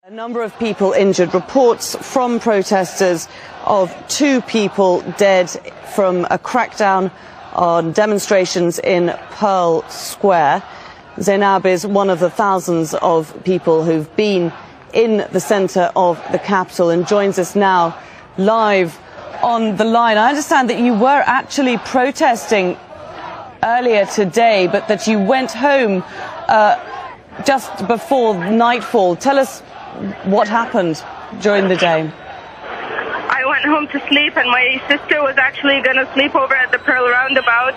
A number of people injured. Reports from protesters of 2 people dead from a crackdown on demonstrations in Pearl Square. Zainab is one of the thousands of people who've been in the centre of the capital and joins us now live on the line. I understand that you were actually protesting earlier today, but that you went home just before nightfall. Tell us what happened during the day. I went home to sleep, and my sister was actually going to sleep over at the Pearl roundabout.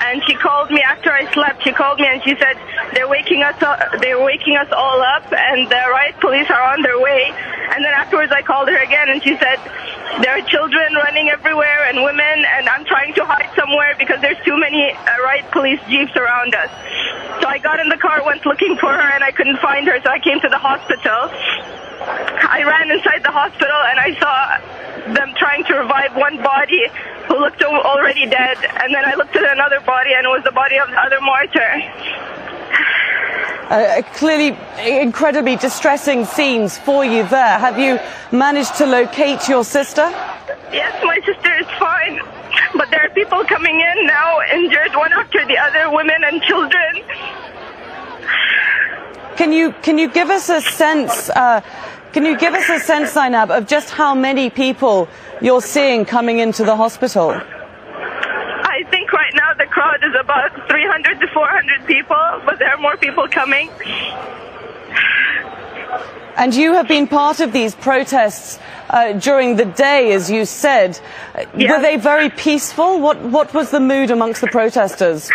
And she called me after I slept. She called me and she said they're waking us all up, and the riot police are on their way. And then afterwards I called her again, and she said there are children running everywhere and women, and I'm trying to hide somewhere because there's too many riot police jeeps around us. So I got in the car, went looking for her, and I couldn't find her, so I came to the hospital. I ran inside the hospital and I saw them trying to revive one body who looked already dead, and then I looked at another body and it was the body of the other martyr. Clearly incredibly distressing scenes for you there. Have you managed to locate your sister? Yes, my sister is fine, but there are people coming in now injured, one after the other, women and children. Can you give us a sense? Zainab, of just how many people you're seeing coming into the hospital? I think right now the crowd is about 300 to 400 people, but there are more people coming. And you have been part of these protests during the day, as you said. Yeah. Were they very peaceful? What was the mood amongst the protesters?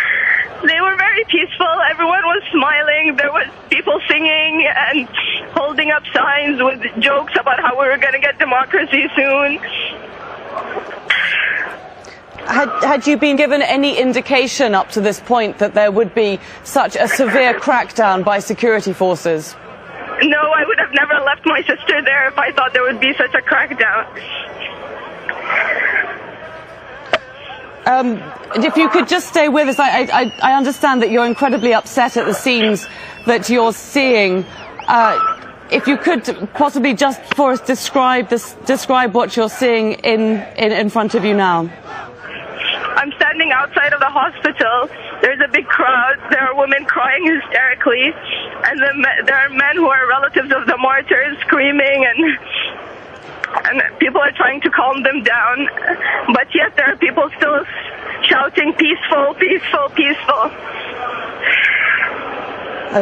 They were very peaceful. Everyone was smiling. There was people singing and holding up signs with jokes about how we were going to get democracy soon. Had you been given any indication up to this point that there would be such a severe crackdown by security forces? No, I would have never left my sister there if I thought there would be such a crackdown. If you could just stay with us, I understand that you're incredibly upset at the scenes that you're seeing. If you could possibly just for us describe what you're seeing in front of you now. I'm standing outside of the hospital. There's a big crowd. There are women crying hysterically, and there are men who are relatives of the martyrs screaming, and people are trying to calm them down, but yet there are people still shouting peaceful, peaceful, peaceful.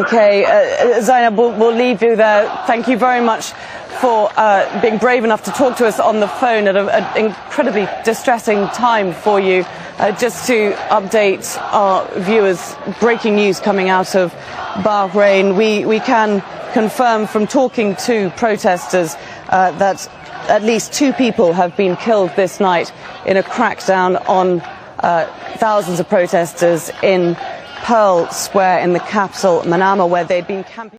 Okay, Zainab, we'll leave you there. Thank you very much for being brave enough to talk to us on the phone at an incredibly distressing time for you. Just to update our viewers, breaking news coming out of Bahrain. We can confirm from talking to protesters that at least 2 people have been killed this night in a crackdown on thousands of protesters in Pearl Square in the capital, Manama, where they'd been camping.